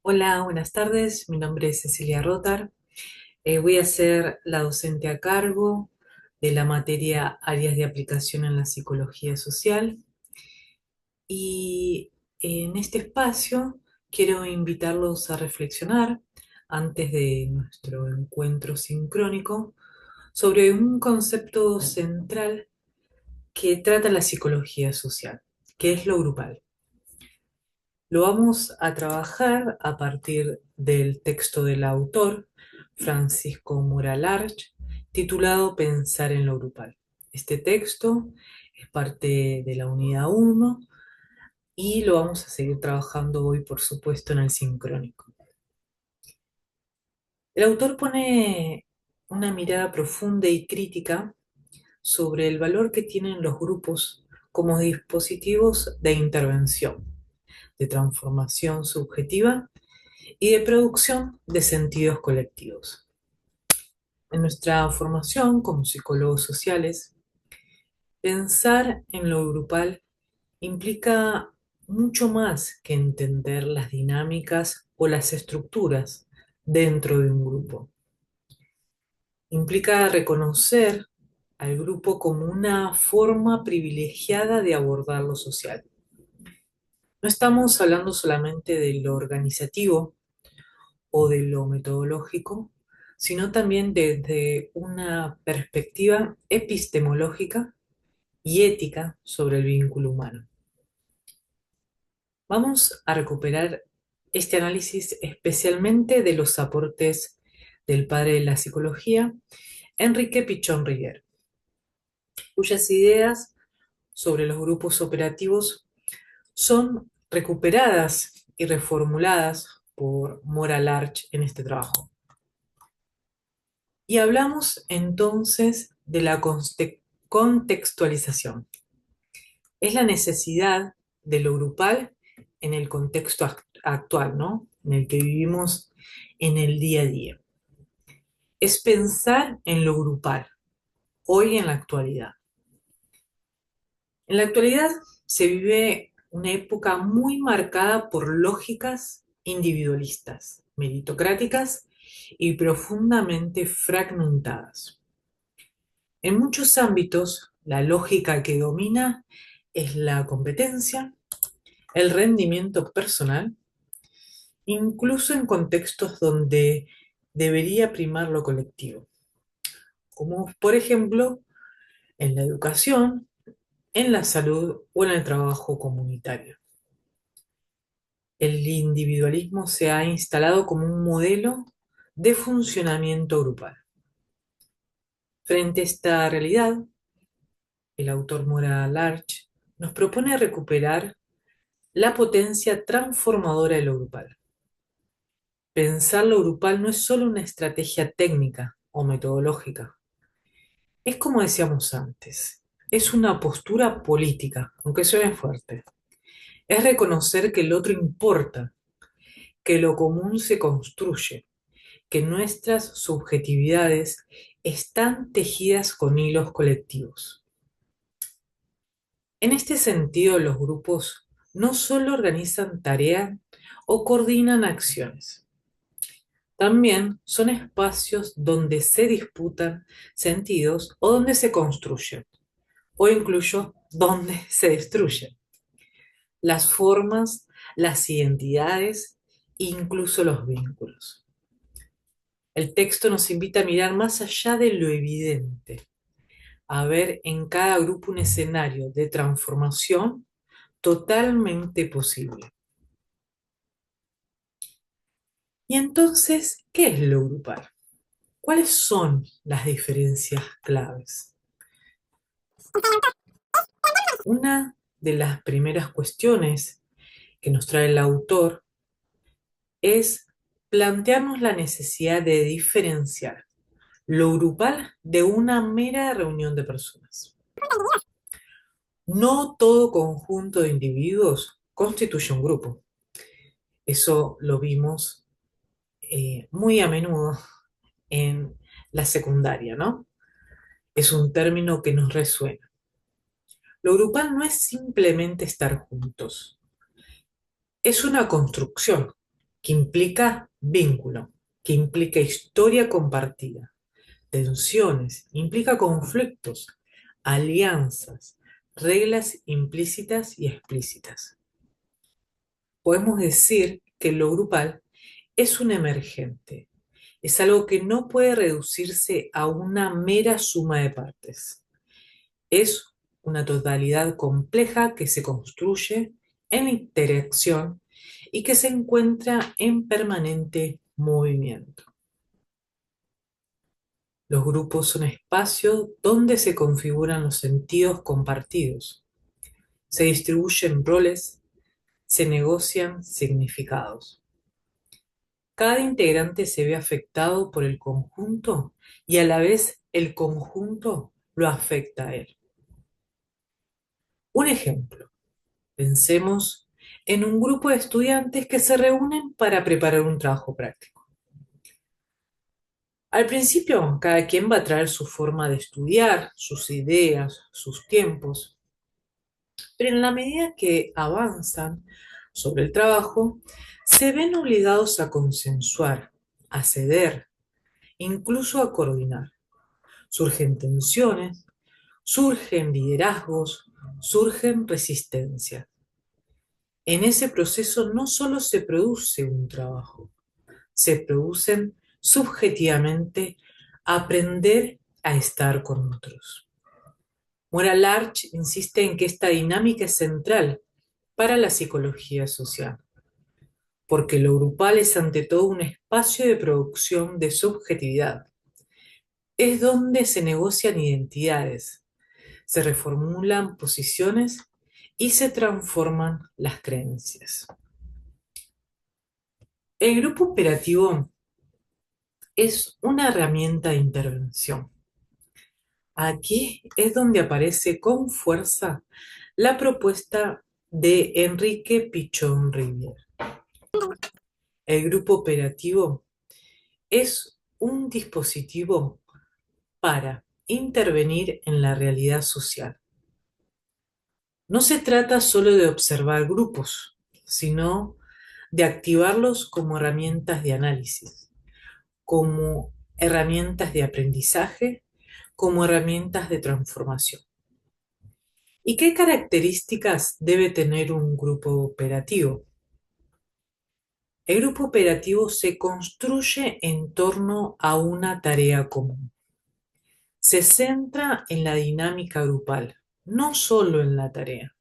Hola, buenas tardes. Mi nombre es Cecilia Rotar. Voy a ser la docente a cargo de la materia Áreas de aplicación en la psicología social. Y en este espacio quiero invitarlos a reflexionar antes de nuestro encuentro sincrónico sobre un concepto central que trata la psicología social, que es lo grupal. Lo vamos a trabajar a partir del texto del autor, Francisco Mora Larch, titulado Pensar en lo grupal. Este texto es parte de la unidad 1 y lo vamos a seguir trabajando hoy, por supuesto, en el sincrónico. El autor pone una mirada profunda y crítica sobre el valor que tienen los grupos como dispositivos de intervención, de transformación subjetiva y de producción de sentidos colectivos. En nuestra formación como psicólogos sociales, pensar en lo grupal implica mucho más que entender las dinámicas o las estructuras dentro de un grupo. Implica reconocer al grupo como una forma privilegiada de abordar lo social. No estamos hablando solamente de lo organizativo o de lo metodológico, sino también desde una perspectiva epistemológica y ética sobre el vínculo humano. Vamos a recuperar este análisis especialmente de los aportes del padre de la psicología, Enrique Pichón Rivière, cuyas ideas sobre los grupos operativos son recuperadas y reformuladas por Mora Larch en este trabajo. Y hablamos entonces de la contextualización. Es la necesidad de lo grupal en el contexto actual, ¿no? En el que vivimos en el día a día. Es pensar en lo grupal, hoy en la actualidad. En la actualidad se vive una época muy marcada por lógicas individualistas, meritocráticas y profundamente fragmentadas. En muchos ámbitos, la lógica que domina es la competencia, el rendimiento personal, incluso en contextos donde debería primar lo colectivo, como por ejemplo en la educación, en la salud o en el trabajo comunitario. El individualismo se ha instalado como un modelo de funcionamiento grupal. Frente a esta realidad, el autor Mora Larch nos propone recuperar la potencia transformadora de lo grupal. Pensar lo grupal no es solo una estrategia técnica o metodológica, es como decíamos antes, es una postura política, aunque suene fuerte. Es reconocer que el otro importa, que lo común se construye, que nuestras subjetividades están tejidas con hilos colectivos. En este sentido, los grupos no solo organizan tareas o coordinan acciones, también son espacios donde se disputan sentidos o donde se construyen, o incluso donde se destruyen las formas, las identidades, incluso los vínculos. El texto nos invita a mirar más allá de lo evidente, a ver en cada grupo un escenario de transformación totalmente posible. Y entonces, ¿qué es lo grupal? ¿Cuáles son las diferencias claves? Una de las primeras cuestiones que nos trae el autor es plantearnos la necesidad de diferenciar lo grupal de una mera reunión de personas. No todo conjunto de individuos constituye un grupo. Eso lo vimos muy a menudo en la secundaria, ¿no? Es un término que nos resuena. Lo grupal no es simplemente estar juntos, es una construcción que implica vínculo, que implica historia compartida, tensiones, implica conflictos, alianzas, reglas implícitas y explícitas. Podemos decir que lo grupal es un emergente, es algo que no puede reducirse a una mera suma de partes. Es una totalidad compleja que se construye en la interacción y que se encuentra en permanente movimiento. Los grupos son espacios donde se configuran los sentidos compartidos, se distribuyen roles, se negocian significados. Cada integrante se ve afectado por el conjunto y a la vez el conjunto lo afecta a él. Un ejemplo, pensemos en un grupo de estudiantes que se reúnen para preparar un trabajo práctico. Al principio, cada quien va a traer su forma de estudiar, sus ideas, sus tiempos, pero en la medida que avanzan sobre el trabajo, se ven obligados a consensuar, a ceder, incluso a coordinar. Surgen tensiones, surgen liderazgos, surgen resistencias. En ese proceso no solo se produce un trabajo, se producen subjetivamente aprender a estar con otros. Moral Arch insiste en que esta dinámica es central para la psicología social, porque lo grupal es ante todo un espacio de producción de subjetividad. Es donde se negocian identidades, se reformulan posiciones y se transforman las creencias. El grupo operativo es una herramienta de intervención. Aquí es donde aparece con fuerza la propuesta de Enrique Pichon Rivière. El grupo operativo es un dispositivo para intervenir en la realidad social. No se trata solo de observar grupos, sino de activarlos como herramientas de análisis, como herramientas de aprendizaje, como herramientas de transformación. ¿Y qué características debe tener un grupo operativo? El grupo operativo se construye en torno a una tarea común. Se centra en la dinámica grupal, no solo en la tarea.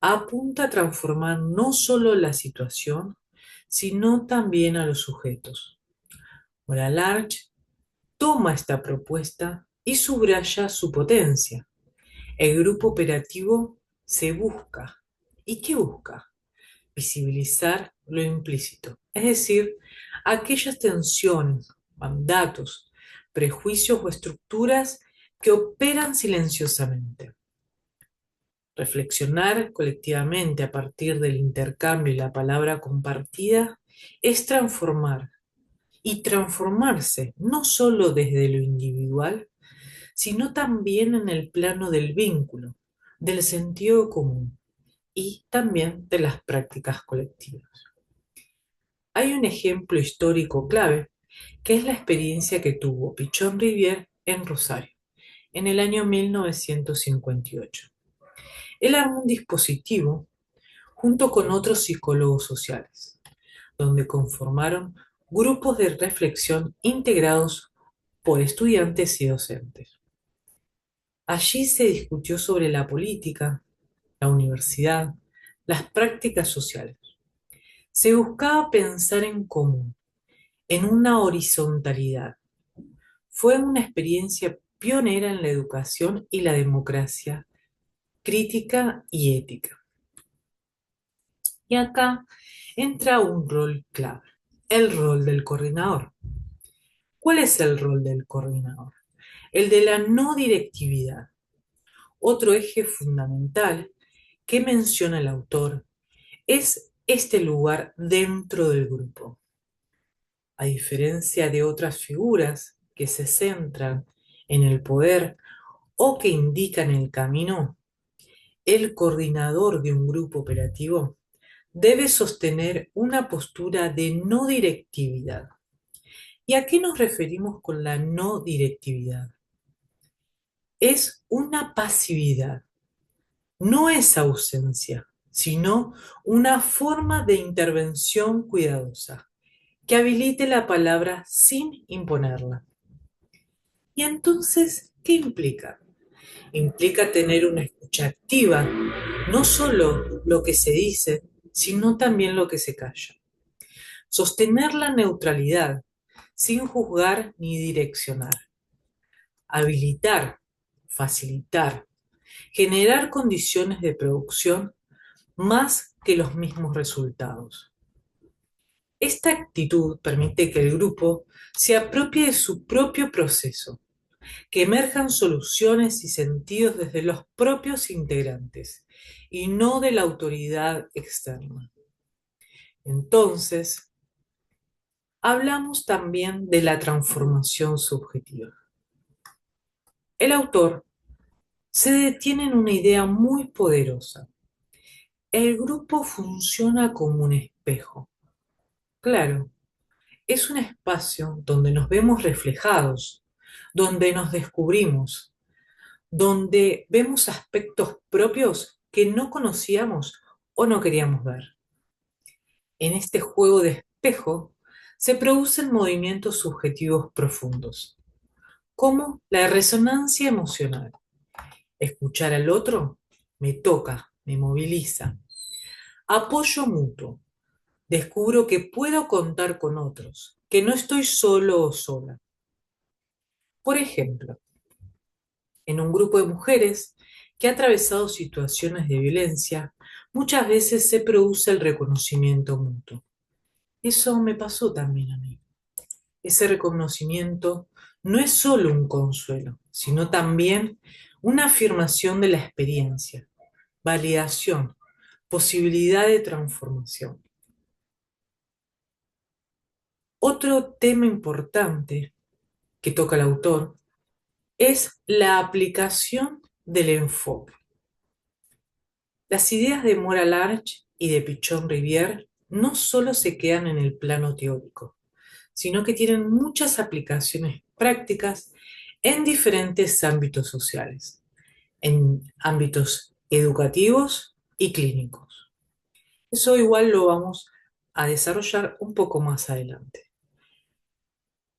Apunta a transformar no solo la situación, sino también a los sujetos. Moral Arch toma esta propuesta y subraya su potencia. El grupo operativo se busca. ¿Y qué busca? Visibilizar lo implícito, es decir, aquellas tensiones, mandatos, prejuicios o estructuras que operan silenciosamente. Reflexionar colectivamente a partir del intercambio y la palabra compartida es transformar y transformarse no solo desde lo individual, sino también en el plano del vínculo, del sentido común y también de las prácticas colectivas. Hay un ejemplo histórico clave, que es la experiencia que tuvo Pichon Rivière en Rosario, en el año 1958. Él armó un dispositivo junto con otros psicólogos sociales, donde conformaron grupos de reflexión integrados por estudiantes y docentes. Allí se discutió sobre la política, la universidad, las prácticas sociales. Se buscaba pensar en común, en una horizontalidad. Fue una experiencia pionera en la educación y la democracia crítica y ética. Y acá entra un rol clave, el rol del coordinador. ¿Cuál es el rol del coordinador? El de la no directividad. Otro eje fundamental que menciona el autor es este lugar dentro del grupo. A diferencia de otras figuras que se centran en el poder o que indican el camino, el coordinador de un grupo operativo debe sostener una postura de no directividad. ¿Y a qué nos referimos con la no directividad? Es una pasividad, no es ausencia, sino una forma de intervención cuidadosa que habilite la palabra sin imponerla. ¿Y entonces qué implica? Implica tener una escucha activa, no solo lo que se dice, sino también lo que se calla. Sostener la neutralidad sin juzgar ni direccionar. Habilitar, facilitar, generar condiciones de producción más que los mismos resultados. Esta actitud permite que el grupo se apropie de su propio proceso, que emerjan soluciones y sentidos desde los propios integrantes y no de la autoridad externa. Entonces, hablamos también de la transformación subjetiva. El autor se detiene en una idea muy poderosa. El grupo funciona como un espejo. Claro, es un espacio donde nos vemos reflejados, donde nos descubrimos, donde vemos aspectos propios que no conocíamos o no queríamos ver. En este juego de espejo se producen movimientos subjetivos profundos, como la resonancia emocional. Escuchar al otro me toca, me moviliza. Apoyo mutuo. Descubro que puedo contar con otros, que no estoy solo o sola. Por ejemplo, en un grupo de mujeres que ha atravesado situaciones de violencia, muchas veces se produce el reconocimiento mutuo. Eso me pasó también a mí. Ese reconocimiento no es solo un consuelo, sino también una afirmación de la experiencia, validación, posibilidad de transformación. Otro tema importante que toca el autor es la aplicación del enfoque. Las ideas de Moral Arch y de Pichon Rivière no solo se quedan en el plano teórico, sino que tienen muchas aplicaciones prácticas en diferentes ámbitos sociales, en ámbitos educativos y clínicos. Eso igual lo vamos a desarrollar un poco más adelante.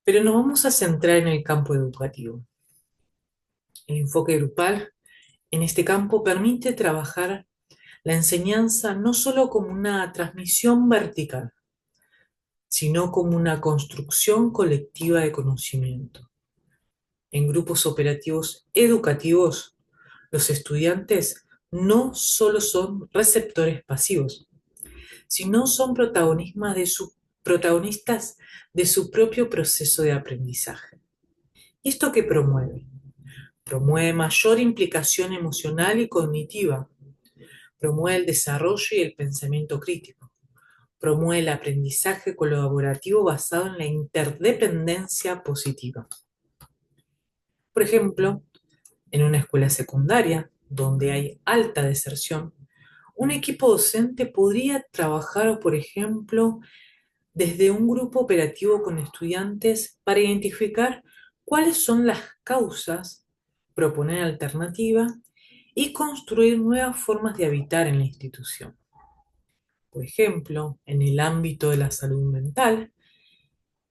Pero nos vamos a centrar en el campo educativo. El enfoque grupal en este campo permite trabajar la enseñanza no solo como una transmisión vertical, sino como una construcción colectiva de conocimiento. En grupos operativos educativos, los estudiantes no solo son receptores pasivos, sino son protagonistas de su propio proceso de aprendizaje. ¿Y esto qué promueve? Promueve mayor implicación emocional y cognitiva, promueve el desarrollo y el pensamiento crítico, promueve el aprendizaje colaborativo basado en la interdependencia positiva. Por ejemplo, en una escuela secundaria, donde hay alta deserción, un equipo docente podría trabajar, por ejemplo, desde un grupo operativo con estudiantes para identificar cuáles son las causas, proponer alternativas y construir nuevas formas de habitar en la institución. Por ejemplo, en el ámbito de la salud mental,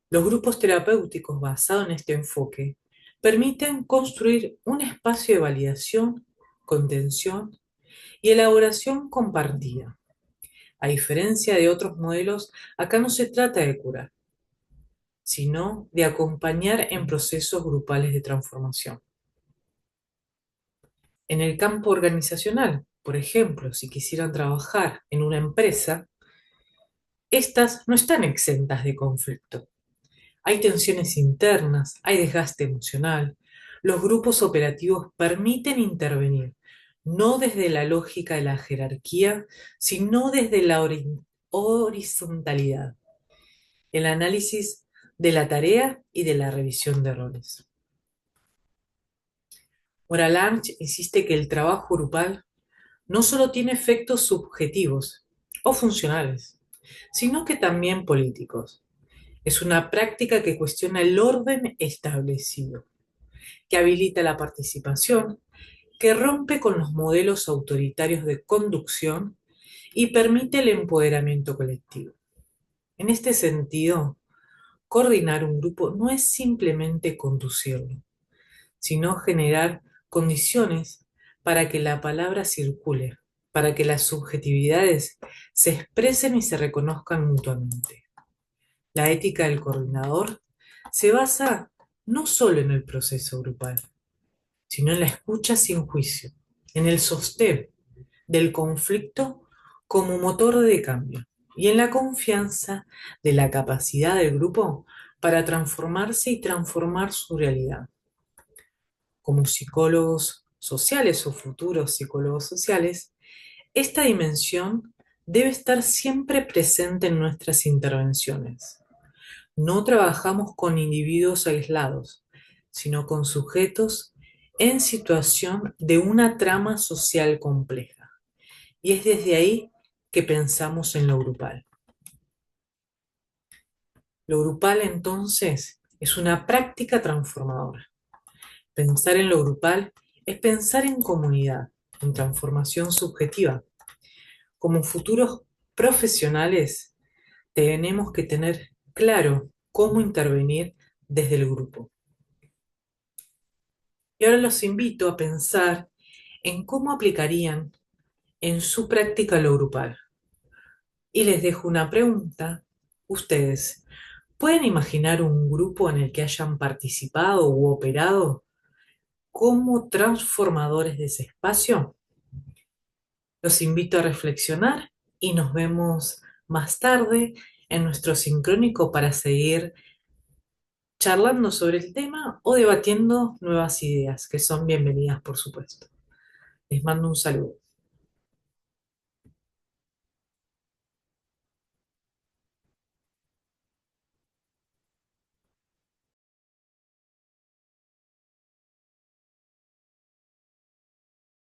los grupos terapéuticos basados en este enfoque permiten construir un espacio de validación, contención y elaboración compartida. A diferencia de otros modelos, acá no se trata de curar, sino de acompañar en procesos grupales de transformación. En el campo organizacional, por ejemplo, si quisieran trabajar en una empresa, estas no están exentas de conflicto. Hay tensiones internas, hay desgaste emocional. Los grupos operativos permiten intervenir, no desde la lógica de la jerarquía, sino desde la horizontalidad, el análisis de la tarea y de la revisión de roles. Moral insiste que el trabajo grupal no solo tiene efectos subjetivos, o funcionales, sino que también políticos. Es una práctica que cuestiona el orden establecido, que habilita la participación, que rompe con los modelos autoritarios de conducción y permite el empoderamiento colectivo. En este sentido, coordinar un grupo no es simplemente conducirlo, sino generar condiciones para que la palabra circule, para que las subjetividades se expresen y se reconozcan mutuamente. La ética del coordinador se basa no solo en el proceso grupal, sino en la escucha sin juicio, en el sostén del conflicto como motor de cambio y en la confianza de la capacidad del grupo para transformarse y transformar su realidad. Como psicólogos sociales o futuros psicólogos sociales, esta dimensión debe estar siempre presente en nuestras intervenciones. No trabajamos con individuos aislados, sino con sujetos en situación de una trama social compleja. Y es desde ahí que pensamos en lo grupal. Lo grupal entonces es una práctica transformadora. Pensar en lo grupal es pensar en comunidad, en transformación subjetiva. Como futuros profesionales tenemos que tener claro cómo intervenir desde el grupo. Y ahora los invito a pensar en cómo aplicarían en su práctica lo grupal. Y les dejo una pregunta. Ustedes, ¿pueden imaginar un grupo en el que hayan participado u operado como transformadores de ese espacio? Los invito a reflexionar y nos vemos más tarde en nuestro sincrónico para seguir charlando sobre el tema o debatiendo nuevas ideas, que son bienvenidas, por supuesto. Les mando un saludo.